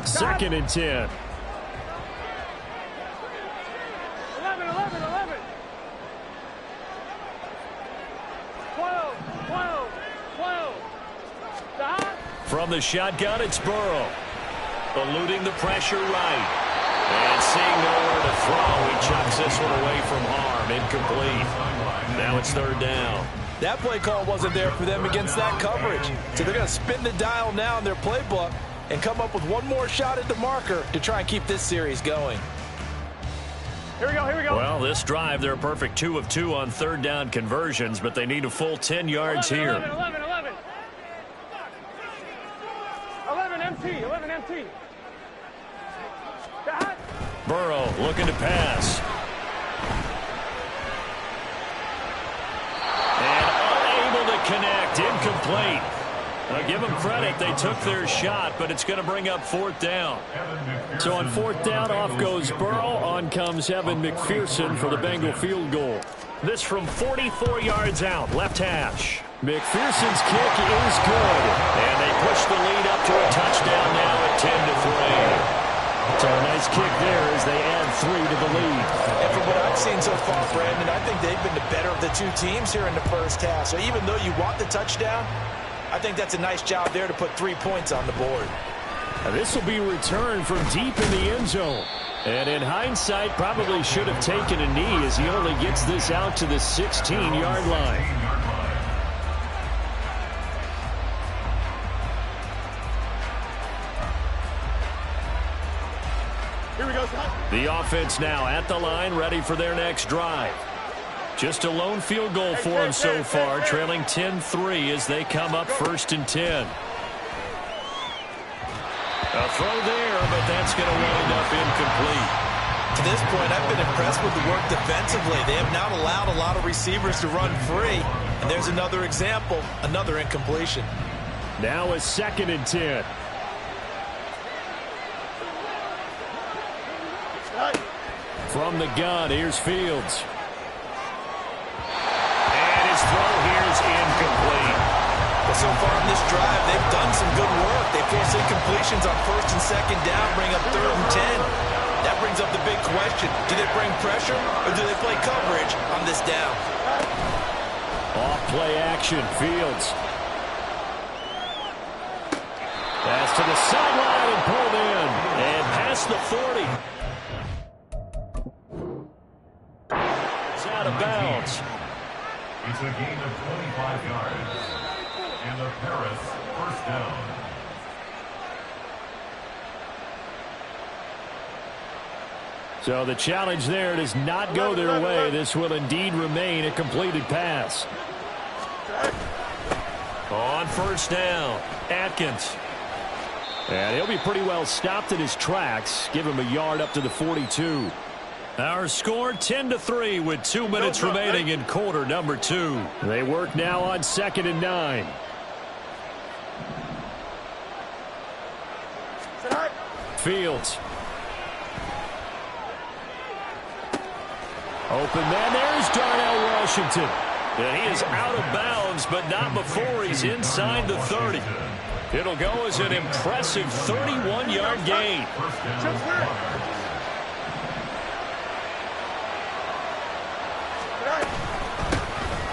Second and 10. 11. 12. From the shotgun, it's Burrow. Eluding the pressure right. And seeing nowhere to throw, he chucks this one away from harm. Incomplete. Now it's third down. That play call wasn't there for them against that coverage. So they're going to spin the dial now in their playbook and come up with one more shot at the marker to try and keep this series going. Here we go. Well, this drive, they're a perfect 2 of 2 on third down conversions, but they need a full 10 yards 11 here. 11 empty. Burrow looking to pass. And unable to connect. Incomplete. Now give them credit. They took their shot, but it's going to bring up fourth down. So on fourth down, off goes Burrow. On comes Evan McPherson for the Bengal field goal. This from 44 yards out, left hash. McPherson's kick is good. And they push the lead up to a touchdown now at 10-3. So a nice kick there as they add 3 to the lead. And from what I've seen so far, Brandon, I think they've been the better of the two teams here in the first half. So even though you want the touchdown, I think that's a nice job there to put 3 points on the board. Now this will be returned from deep in the end zone. And in hindsight, probably should have taken a knee as he only gets this out to the 16-yard line. The offense now at the line, ready for their next drive. Just a lone field goal for them so far, trailing 10-3 as they come up 1st and 10. A throw there, but that's going to wind up incomplete. To this point, I've been impressed with the work defensively. They have not allowed a lot of receivers to run free. And there's another example, another incompletion. Now a 2nd and 10. From the gun, here's Fields. And his throw here is incomplete. Well, so far in this drive, they've done some good work. They force incompletions on 1st and 2nd down, bring up 3rd and 10. That brings up the big question. Do they bring pressure or do they play coverage on this down? Off play action, Fields. Pass to the sideline and pulled in. And past the 40. Out of bounds. It's a gain of 25 yards. And the Paris first down. So the challenge there does not go their way. This will indeed remain a completed pass. On 1st down, Atkins. And he'll be pretty well stopped in his tracks. Give him a yard up to the 42. Our score 10-3 with 2 minutes remaining in quarter number 2. They work now on 2nd and 9. Fields. Open man, there's Darnell Washington. And he is out of bounds, but not before he's inside the 30. It'll go as an impressive 31-yard gain.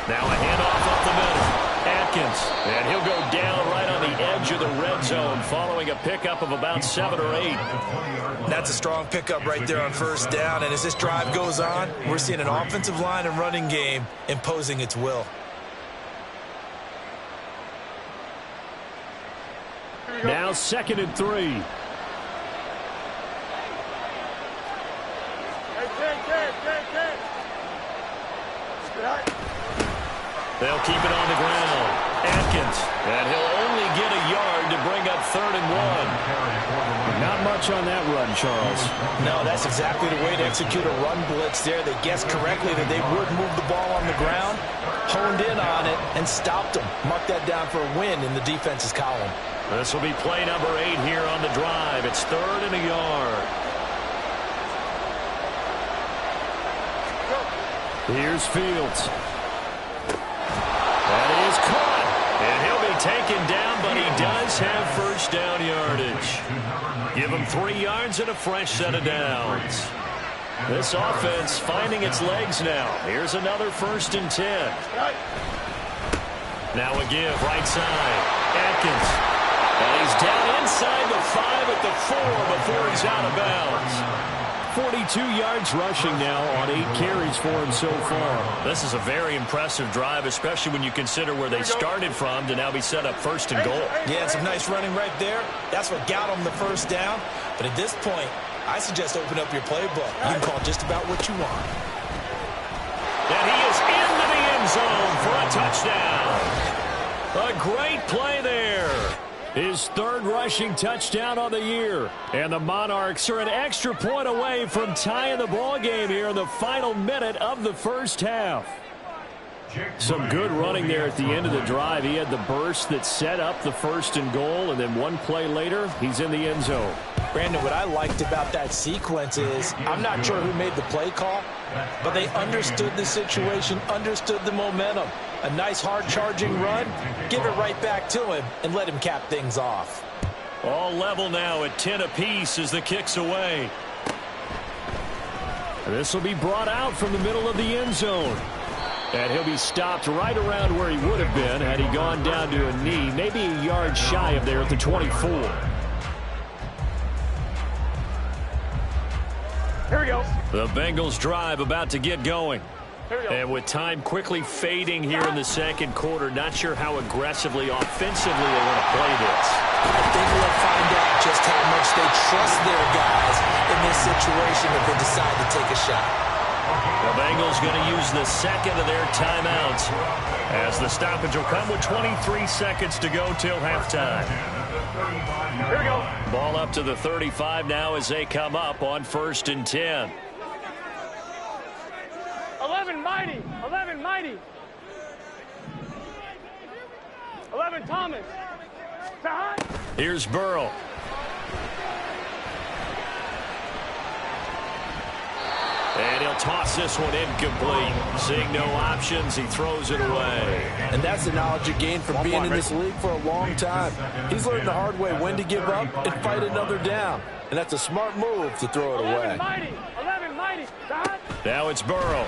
Now a handoff up the middle. Atkins. And he'll go down right on the edge of the red zone following a pickup of about 7 or 8. That's a strong pickup right there on 1st down. And as this drive goes on, we're seeing an offensive line and running game imposing its will. Now 2nd and 3. They'll keep it on the ground. Atkins. And he'll only get a yard to bring up 3rd and 1. Not much on that run, Charles. No, that's exactly the way to execute a run blitz there. They guessed correctly that they would move the ball on the ground, honed in on it, and stopped them. Mark that down for a win in the defense's column. This will be play number 8 here on the drive. It's 3rd and a yard. Here's Fields. And he is caught. And he'll be taken down, but he does have first down yardage. Give him 3 yards and a fresh set of downs. This offense finding its legs now. Here's another 1st and 10. Now a give, right side. Atkins. And he's down inside the 5 at the 4 before he's out of bounds. 42 yards rushing now on 8 carries for him so far. This is a very impressive drive, especially when you consider where they started from to now be set up 1st and goal. Yeah, some nice running right there. That's what got them the first down. But at this point, I suggest open up your playbook. You can call just about what you want. And he is into the end zone for a touchdown. A great play there. His 3rd rushing touchdown on the year. And the Monarchs are an extra point away from tying the ball game here in the final minute of the first half. Some good running there at the end of the drive. He had the burst that set up the 1st and goal, and then one play later, he's in the end zone. Brandon, what I liked about that sequence is I'm not sure who made the play call, but they understood the situation, understood the momentum. A nice hard-charging run, give it right back to him, and let him cap things off. All level now at 10 apiece as the kick's away. This will be brought out from the middle of the end zone. And he'll be stopped right around where he would have been had he gone down to a knee, maybe a yard shy of there at the 24. Here we go. The Bengals drive about to get going. Here we go. And with time quickly fading here in the 2nd quarter, not sure how aggressively, offensively they want to play this. I think we'll find out just how much they trust their guys in this situation if they decide to take a shot. The Bengals going to use the 2nd of their timeouts as the stoppage will come with 23 seconds to go till halftime. Here we go. Ball up to the 35 now as they come up on 1st and 10. 11 mighty. 11 mighty. 11 Thomas. Here's Burrow. And he'll toss this one incomplete. Seeing no options, he throws it away. And that's the knowledge you gain from being in this league for a long time. He's learned the hard way when to give up and fight another down. And that's a smart move to throw it away. 11 mighty. Now it's Burrow.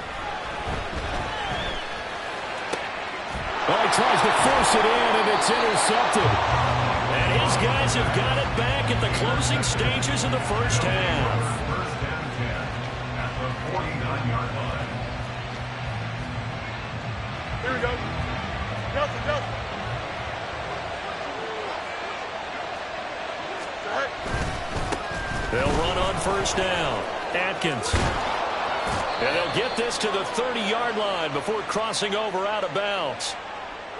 Well, he tries to force it in, and it's intercepted. And his guys have got it back at the closing stages of the first half. 49-yard line. Here we go. Go. They'll run on 1st down. Atkins. And they'll get this to the 30-yard line before crossing over out of bounds.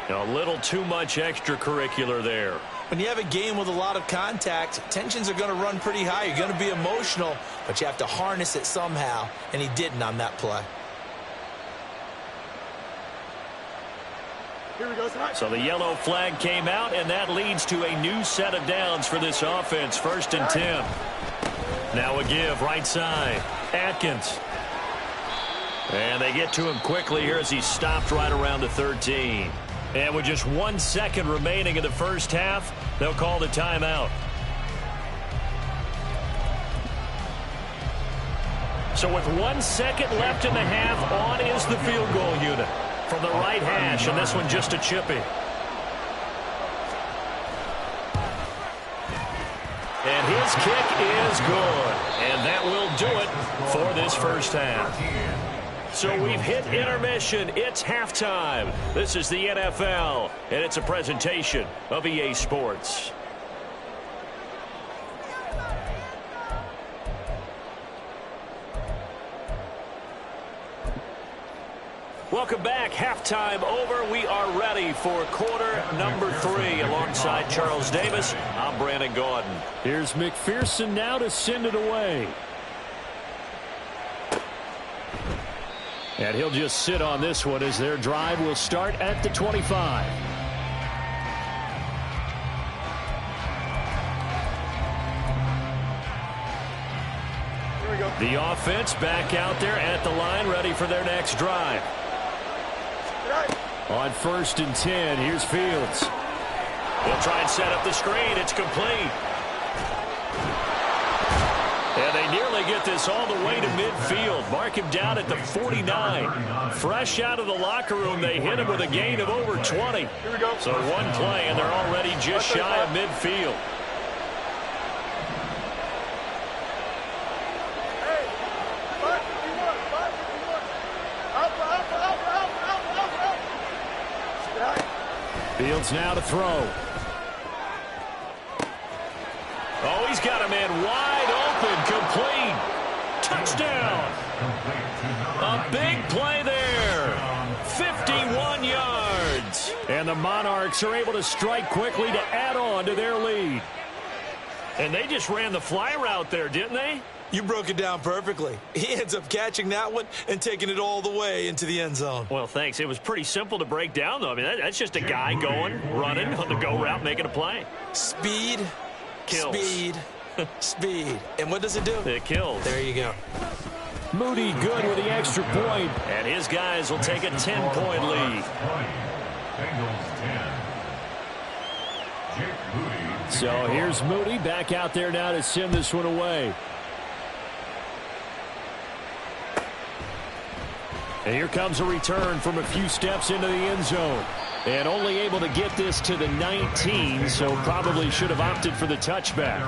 A little too much extracurricular there. When you have a game with a lot of contact, tensions are going to run pretty high. You're going to be emotional, but you have to harness it somehow, and he didn't on that play. Here we go. So the yellow flag came out, and that leads to a new set of downs for this offense. 1st and 10. Now a give, right side. Atkins. And they get to him quickly here as he's stopped right around the 13. And with just 1 second remaining in the first half, they'll call the timeout. So with 1 second left in the half, on is the field goal unit from the right hash, and this one just a chippy. And his kick is good, and that will do it for this first half. So we've hit intermission. It's halftime. This is the NFL, and it's a presentation of EA Sports. Welcome back. Halftime over. We are ready for quarter number 3. Alongside Charles Davis, I'm Brandon Gaudin. Here's McPherson now to send it away. And he'll just sit on this one as their drive will start at the 25. Here we go. The offense back out there at the line, ready for their next drive. On 1st and 10, here's Fields. He'll try and set up the screen. It's complete. And they nearly get this all the way to midfield. Mark him down at the 49. Fresh out of the locker room, they hit him with a gain of over 20. So one play, and they're already just shy of midfield. Fields now to throw. Oh, he's got a man wide open, complete. Touchdown. A big play there. 51 yards. And the Monarchs are able to strike quickly to add on to their lead. And they just ran the fly route there, didn't they? You broke it down perfectly. He ends up catching that one and taking it all the way into the end zone. Well, thanks. It was pretty simple to break down, though. I mean, that's just a guy going, running on the go route, making a play. Speed, kills. Speed, speed. And what does it do? It kills. There you go. Moody good with the extra point. And his guys will take a 10-point lead. So here's Moody back out there now to send this one away. And here comes a return from a few steps into the end zone. And only able to get this to the 19, so probably should have opted for the touchback.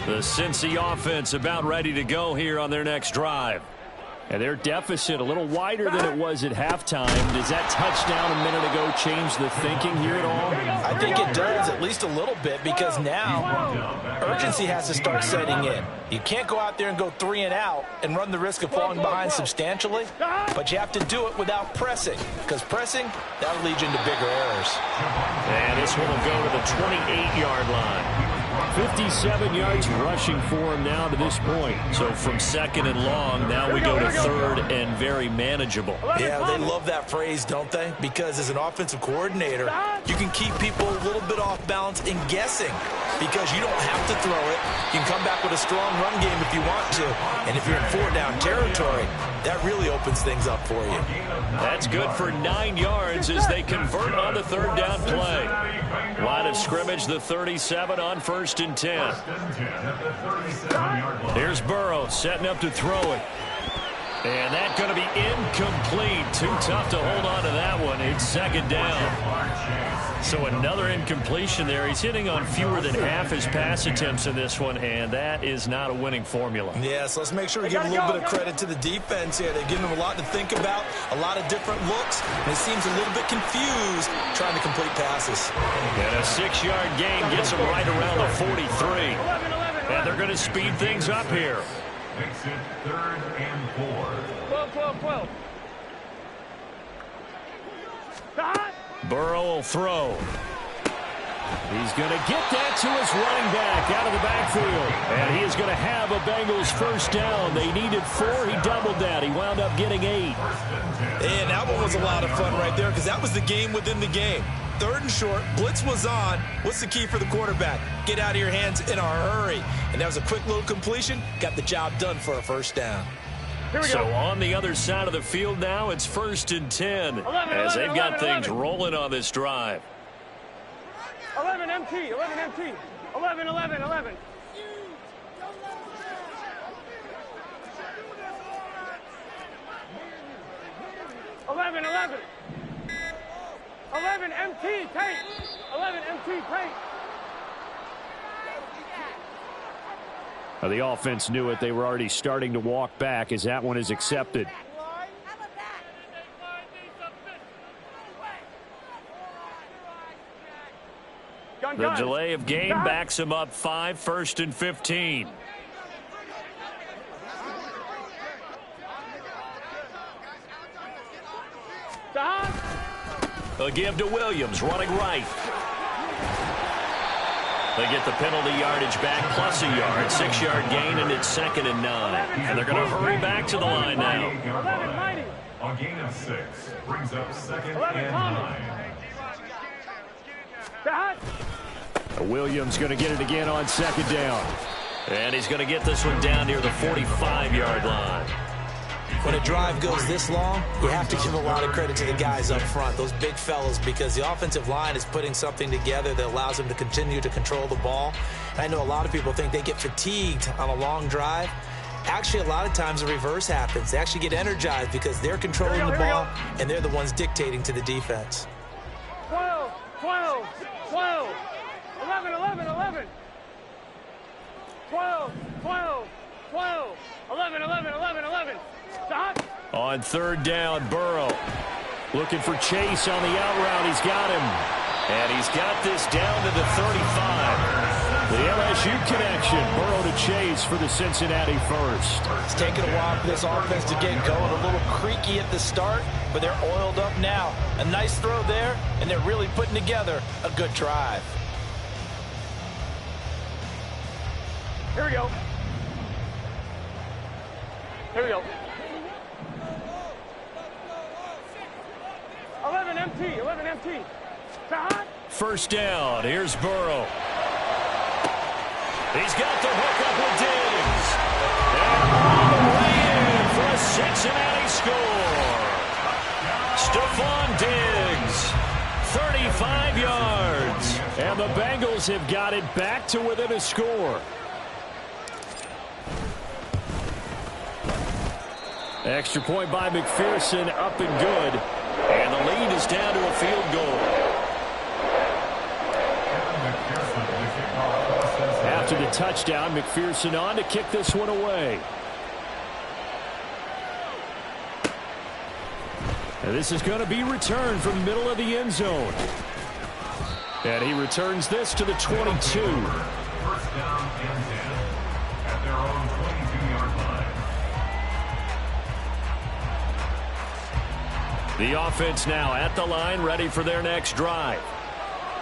The Cincy offense about ready to go here on their next drive. And their deficit a little wider than it was at halftime. Does that touchdown a minute ago change the thinking here at all? I think it does, at least a little bit, because now urgency has to start setting in. You can't go out there and go 3 and out and run the risk of falling behind substantially, but you have to do it without pressing, because pressing, that'll lead you into bigger errors. And this one will go to the 28-yard line. 57 yards rushing for him now to this point. So from second and long, now we go to third and very manageable. Yeah, they love that phrase, don't they? Because as an offensive coordinator, you can keep people a little bit off balance and guessing because you don't have to throw it. You can come back with a strong run game if you want to. And if you're in 4-down territory, that really opens things up for you. That's good for 9 yards as they convert on the third down play. Line of scrimmage, the 37 on 1st and 10. Here's Burrow setting up to throw it. And that's going to be incomplete. Too tough to hold on to that one. It's second down. So another incompletion there. He's hitting on fewer than half his pass attempts in this one, and that is not a winning formula. Yeah, so let's make sure we give a little bit of credit to the defense here. They're giving him a lot to think about, a lot of different looks, and he seems a little bit confused trying to complete passes. And a 6-yard gain gets him right around the 43. And they're going to speed things up here. Makes it 3rd and 4. 12. Burrow will throw. He's going to get that to his running back out of the backfield. And he is going to have a Bengals first down. They needed 4. He doubled that. He wound up getting 8. And that one was a lot of fun right there because that was the game within the game. 3rd and short, blitz was on. What's the key for the quarterback? Get out of your hands in a hurry. And that was a quick little completion. Got the job done for a first down. So on the other side of the field now, it's 1st and 10 as they've got things rolling on this drive. 11 MT. 11. 11 MT, Tate. 11 MT, Tate. The offense knew it. They were already starting to walk back as that one is accepted. The delay of game backs him up 5, 1st and 15. A give to Williams, running right. They get the penalty yardage back plus a yard, 6-yard gain, and it's 2nd and 9. And they're going to hurry back to the line now. A gain of 6 brings up 2nd and 9. Williams going to get it again on 2nd down. And he's going to get this one down near the 45-yard line. When a drive goes this long, you have to give a lot of credit to the guys up front, those big fellas, because the offensive line is putting something together that allows them to continue to control the ball. And I know a lot of people think they get fatigued on a long drive. Actually, a lot of times the reverse happens. They actually get energized because they're controlling the ball, and they're the ones dictating to the defense. 12, 12, 12, 11, 11, 11. 12, 12, 12, 11, 11, 11, 11. Stop. On third down, Burrow looking for Chase on the out route. He's got him. And he's got this down to the 35. The LSU connection, Burrow to Chase for the Cincinnati first. It's taken a while for this offense to get going. A little creaky at the start, but they're oiled up now. A nice throw there, and they're really putting together a good drive. Here we go. Here we go. 11 MT, 11 MT. Stop. First down, here's Burrow. He's got the hook up with Diggs. And all the way in for a Cincinnati score. Stephon Diggs, 35 yards. And the Bengals have got it back to within a score. Extra point by McPherson, up and good. And the lead is down to a field goal. After the touchdown, McPherson on to kick this one away. And this is going to be returned from the middle of the end zone. And he returns this to the 22. First down and 10 at their own 22-yard line. The offense now at the line, ready for their next drive.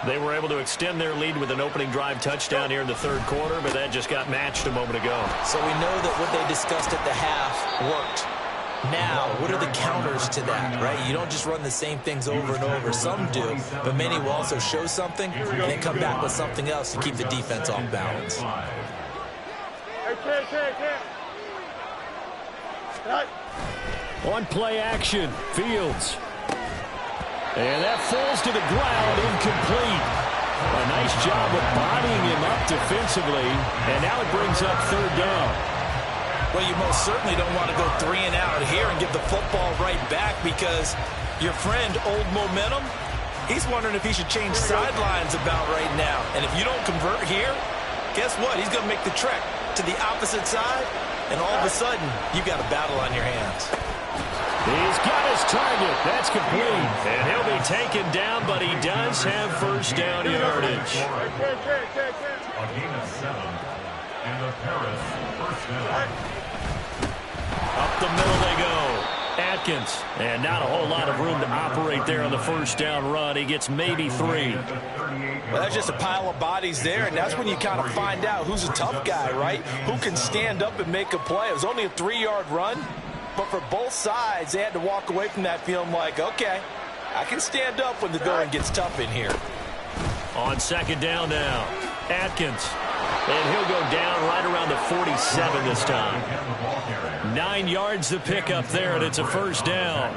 They were able to extend their lead with an opening drive touchdown here in the third quarter, but that just got matched a moment ago. So we know that what they discussed at the half worked. Now, what are the counters to that, right? You don't just run the same things over and over. Some do, but many will also show something and then come back with something else to keep the defense off balance. On play action, Fields. And that falls to the ground, incomplete. A nice job of bodying him up defensively, and now it brings up third down. Well, you most certainly don't want to go 3 and out here and give the football right back because your friend, Old Momentum, he's wondering if he should change sidelines about right now. And if you don't convert here, guess what? He's going to make the trek to the opposite side, and all of a sudden, you've got a battle on your hands. He's got his target. That's complete. And he'll be taken down, but he does have first down yardage. A gain of 7, and the Paris first down. Up the middle they go. Atkins. And not a whole lot of room to operate there on the first down run. He gets maybe 3. Well, that's just a pile of bodies there, and that's when you kind of find out who's a tough guy, right? Who can stand up and make a play. It was only a 3-yard run, but for both sides, they had to walk away from that feeling like, okay, I can stand up when the going gets tough in here. On second down now, Atkins. And he'll go down right around the 47 this time. 9 yards to pick up there, and it's a first down.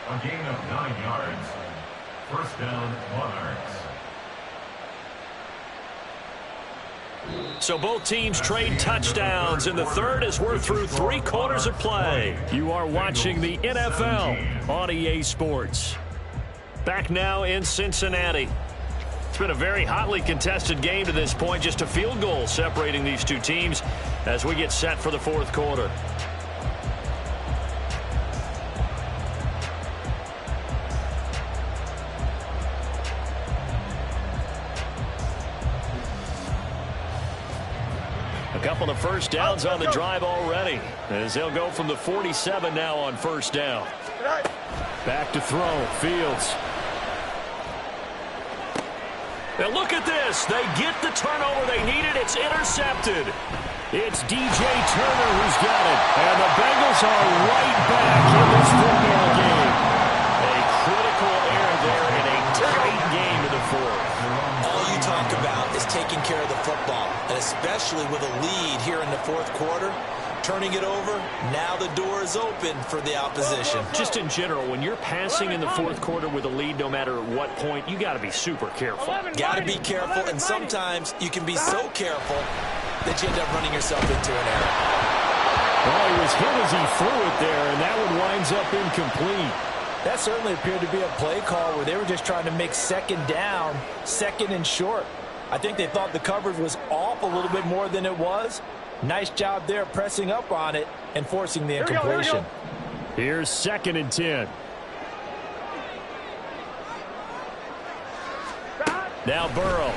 A gain of 9 yards. First down, Monarchs. So both teams trade touchdowns in the third as we're through 3 quarters of play. You are watching the NFL on EA Sports. Back now in Cincinnati. It's been a very hotly contested game to this point. Just a field goal separating these two teams as we get set for the fourth quarter. A couple of first downs on the drive already as they'll go from the 47 now on first down. Back to throw. Fields. And look at this. They get the turnover they needed. It's intercepted. It's DJ Turner who's got it. And the Bengals are right back in this football game. A critical error there in a tight game in the fourth. All you talk about is taking care of the football, and especially with a lead here in the fourth quarter. Turning it over, now the door is open for the opposition. Just in general, when you're passing in the fourth quarter with a lead, no matter at what point, you got to be super careful. Got to be careful, and sometimes you can be so careful that you end up running yourself into an error. Well, he was hit as he threw it there, and that one winds up incomplete. That certainly appeared to be a play call where they were just trying to make second down, second and short. I think they thought the coverage was off a little bit more than it was. Nice job there pressing up on it and forcing the incompletion. Here's 2nd and 10. Now Burrow.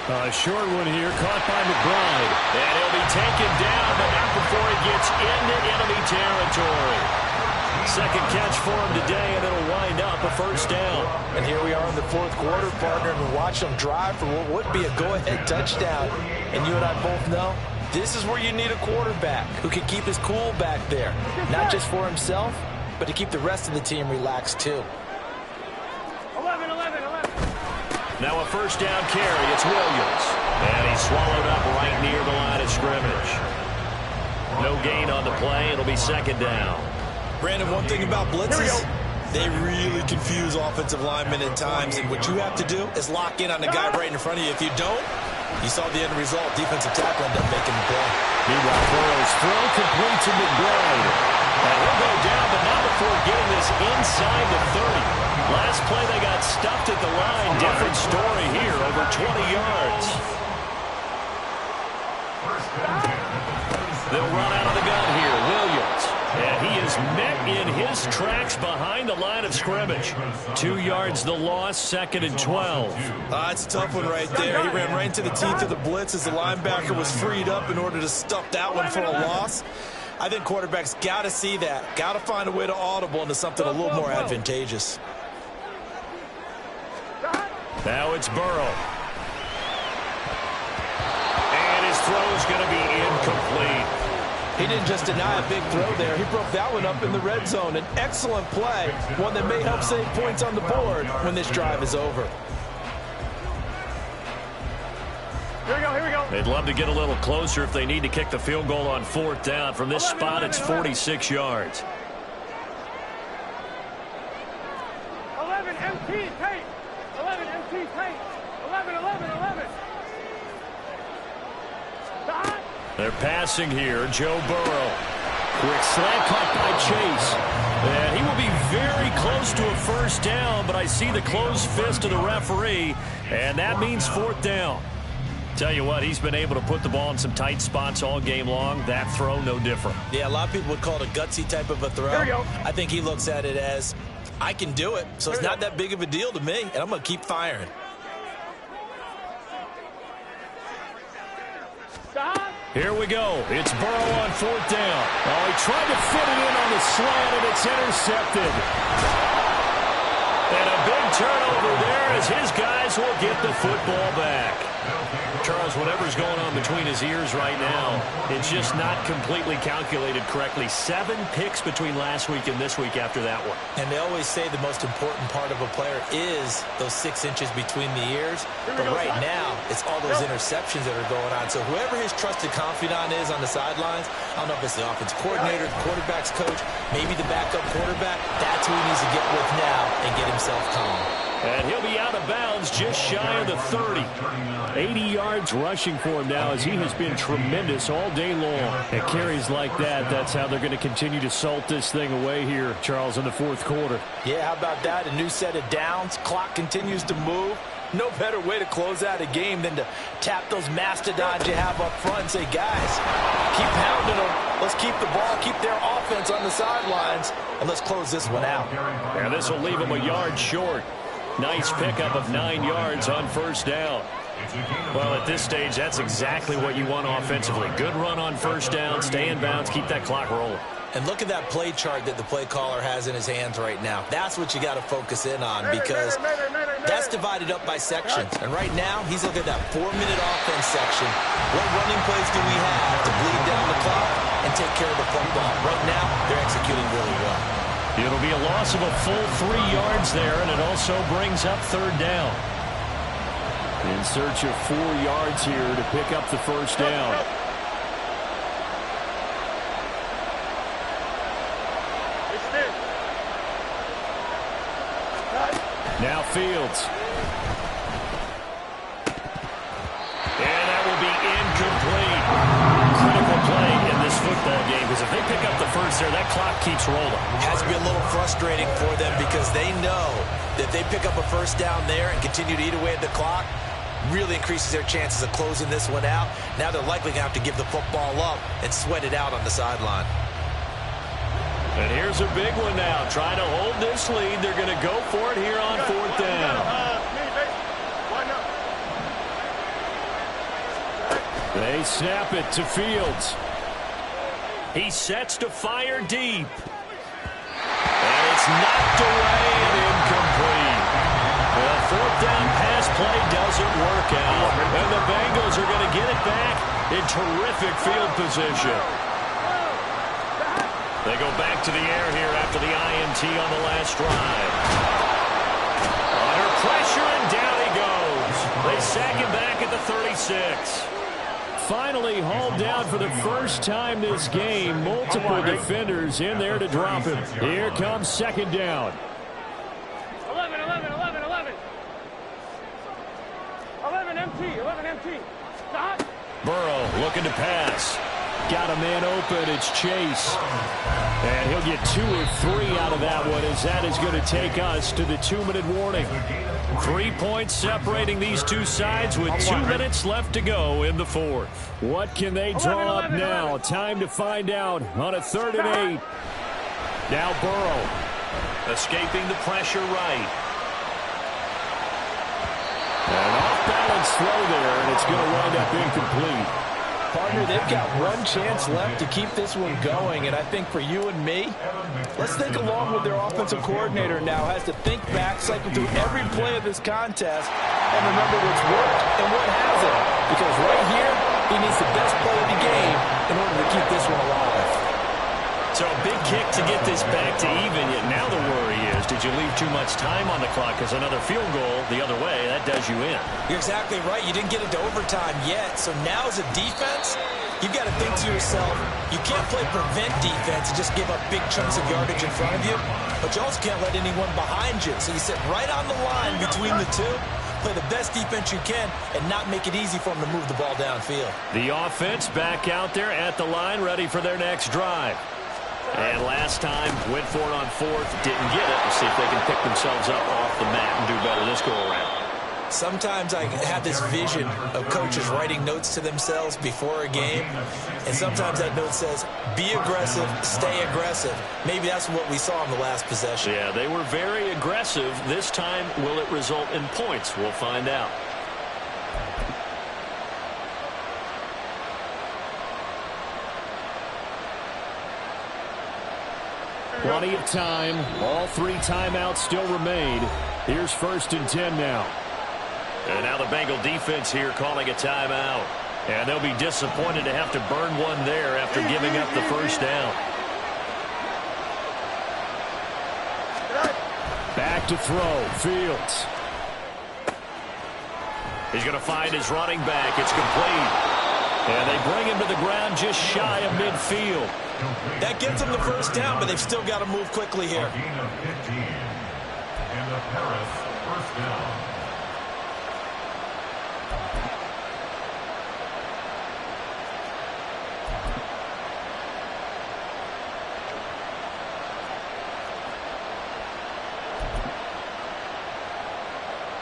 A short one here, caught by McBride. And he'll be taken down, but not before he gets into enemy territory. Second catch for him today, and it'll wind up a first down. And here we are in the fourth quarter, partner, and watch them drive for what would be a go-ahead touchdown. And you and I both know this is where you need a quarterback who can keep his cool back there. Not just for himself, but to keep the rest of the team relaxed too. 11. Now a first down carry. It's Williams. And he's swallowed up right near the line of scrimmage. No gain on the play. It'll be second down. Brandon, one thing about blitzes, they really confuse offensive linemen at times, and what you have to do is lock in on the guy right in front of you. If you don't, you saw the end result. Defensive tackle ended up making the play. Meanwhile, Burrow's throw complete to McBride. And he'll go down, but not before getting this inside the 30. Last play, they got stuffed at the line. Different story here, over 20 yards. They'll run out of the gun here. Williams. And he is met in his tracks behind the line of scrimmage. 2 yards the loss, 2nd and 12. It's a tough one right there. He ran right into the teeth of the blitz as the linebacker was freed up in order to stuff that one for a loss. I think quarterbacks got to see that. Got to find a way to audible into something a little more advantageous. Now it's Burrow. And his throw is going to be incomplete. He didn't just deny a big throw there. He broke that one up in the red zone. An excellent play, one that may help save points on the board when this drive is over. Here we go. They'd love to get a little closer if they need to kick the field goal on 4th down. From this spot, it's 46 yards. 11 MT tape. 11 MT tape. 11. Stop. They're passing here. Joe Burrow. Quick slant caught by Chase. And he will be very close to a first down, but I see the closed fist of the referee, and that means 4th down. Tell you what, he's been able to put the ball in some tight spots all game long. That throw, no different. Yeah, a lot of people would call it a gutsy type of a throw. Here we go. I think he looks at it as, I can do it, so it's not that big of a deal to me, and I'm going to keep firing. Stop. Here we go. It's Burrow on 4th down. Oh, he tried to fit it in on the slant, and it's intercepted. And a big turnover there as his guys will get the football back. Charles, whatever's going on between his ears right now, it's just not completely calculated correctly. 7 picks between last week and this week after that one. And they always say the most important part of a player is those 6 inches between the ears. But right now, it's all those interceptions that are going on. So whoever his trusted confidant is on the sidelines, I don't know if it's the offense coordinator, the quarterback's coach, maybe the backup quarterback, that's who he needs to get with now and get himself calm. And he'll be out of bounds just shy of the 30. 80 yards rushing for him now as he has been tremendous all day long. At carries like that, that's how they're going to continue to salt this thing away here, Charles, in the fourth quarter. Yeah, how about that? A new set of downs. Clock continues to move. No better way to close out a game than to tap those mastodons you have up front and say, guys, keep pounding them. Let's keep the ball, keep their offense on the sidelines, and let's close this one out. And this will leave them a yard short. Nice pickup of 9 yards on first down. Well, at this stage, that's exactly what you want offensively. Good run on first down, stay in bounds, keep that clock rolling. And look at that play chart that the play caller has in his hands right now. That's what you got to focus in on because that's divided up by sections. And right now, he's looking at that 4-minute offense section. What running plays do we have to bleed down the clock and take care of the football? Right now, they're executing really well. It'll be a loss of a full 3 yards there, and it also brings up 3rd down. In search of 4 yards here to pick up the first down. Now Fields. And that will be incomplete. Critical play in this football game, because if they pick up the first there, that clock keeps rolling. It has to be a little frustrating for them because they know that if they pick up a first down there and continue to eat away at the clock, really increases their chances of closing this one out. Now they're likely going to have to give the football up and sweat it out on the sideline. And here's a big one now. Trying to hold this lead. They're going to go for it here on 4th down. They snap it to Fields. He sets to fire deep. And it's knocked away and incomplete. The 4th down pass play doesn't work out. And the Bengals are going to get it back in terrific field position. They go back to the air here after the INT on the last drive. Under pressure, and down he goes. They sack him back at the 36. Finally hauled down for the first time this game. Multiple defenders in there to drop him. Here comes 2nd down. 11, 11, 11, 11. 11 MT, 11 MT. Stop. Burrow looking to pass. Got a man open. It's Chase. And he'll get 2 or 3 out of that one, as that is going to take us to the 2-minute warning. 3 points separating these two sides with 2 minutes left to go in the 4th. What can they draw up now? Time to find out on a 3rd and 8. Now Burrow escaping the pressure right. An off-balance throw there, and it's going to wind up incomplete. Partner, they've got one chance left to keep this one going, and I think for you and me, let's think along with their offensive coordinator now has to think back, cycle through every play of this contest, and remember what's worked and what hasn't. Because right here, he needs the best play of the game in order to keep this one alive. So a big kick to get this back to even, yet now the worry is, did you leave too much time on the clock? Because another field goal the other way, that does you in. You're exactly right. You didn't get into overtime yet. So now as a defense, you've got to think to yourself, you can't play prevent defense and just give up big chunks of yardage in front of you, but you also can't let anyone behind you. So you sit right on the line between the two, play the best defense you can, and not make it easy for them to move the ball downfield. The offense back out there at the line, ready for their next drive. And last time, went for it on 4th, didn't get it. We'll see if they can pick themselves up off the mat and do better this go-around. Sometimes I have this vision of coaches writing notes to themselves before a game, and sometimes that note says, be aggressive, stay aggressive. Maybe that's what we saw in the last possession. Yeah, they were very aggressive. This time, will it result in points? We'll find out. Plenty of time. All 3 timeouts still remain. Here's 1st and 10 now. And now the Bengal defense here calling a timeout. And they'll be disappointed to have to burn one there after giving up the first down. Back to throw. Fields. He's going to find his running back. It's complete. And they bring him to the ground just shy of midfield. That gets them the first down, but they've still got to move quickly here. A gain of 15. And the Paris 1st down.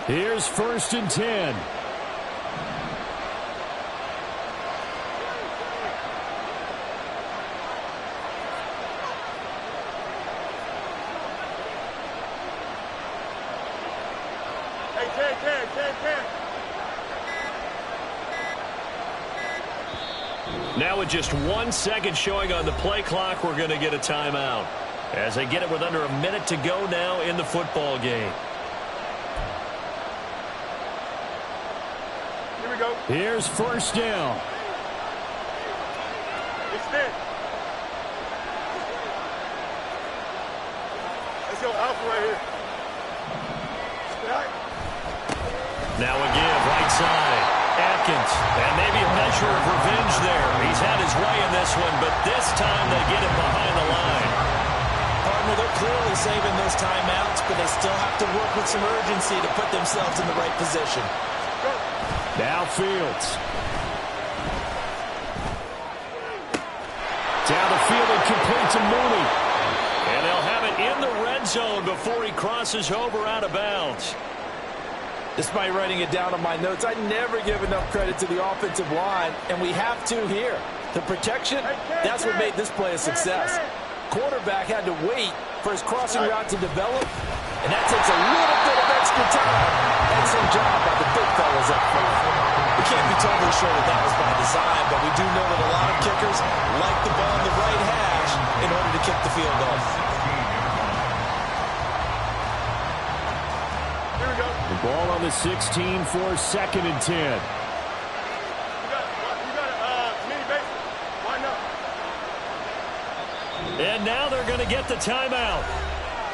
Here's 1st and 10. Now with just 1 second showing on the play clock, we're going to get a timeout. As they get it with under a minute to go now in the football game. Here we go. Here's 1st down. Extend. Let's go alpha right here. Now a give, right side. Atkins, and maybe a measure of revenge there. He's had his way in this one, but this time they get it behind the line. Partner, they're clearly saving those timeouts, but they still have to work with some urgency to put themselves in the right position. Now Fields. Down the field and complete to Mooney. And they'll have it in the red zone before he crosses over out of bounds. Despite writing it down on my notes, I never give enough credit to the offensive line, and we have to here. The protection, that's what made this play a success. Quarterback had to wait for his crossing route to develop, and that takes a little bit of extra time. Excellent job by the big fellas up front. We can't be totally sure that was by design, but we do know that a lot of kickers like the ball in the right hash in order to kick the field goal. The ball on the 16 for 2nd and 10. You got a mini base. Why not? And now they're going to get the timeout.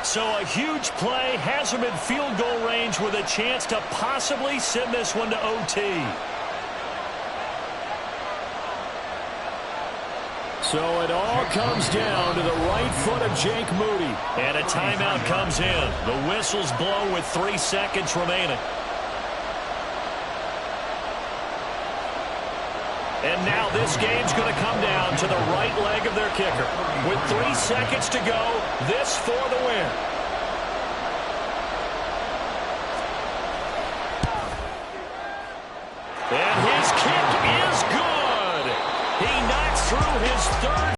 So a huge play has them in field goal range with a chance to possibly send this one to OT. So it all comes down to the right foot of Jake Moody. And a timeout comes in. The whistles blow with 3 seconds remaining. And now this game's going to come down to the right leg of their kicker. With 3 seconds to go, this for the win.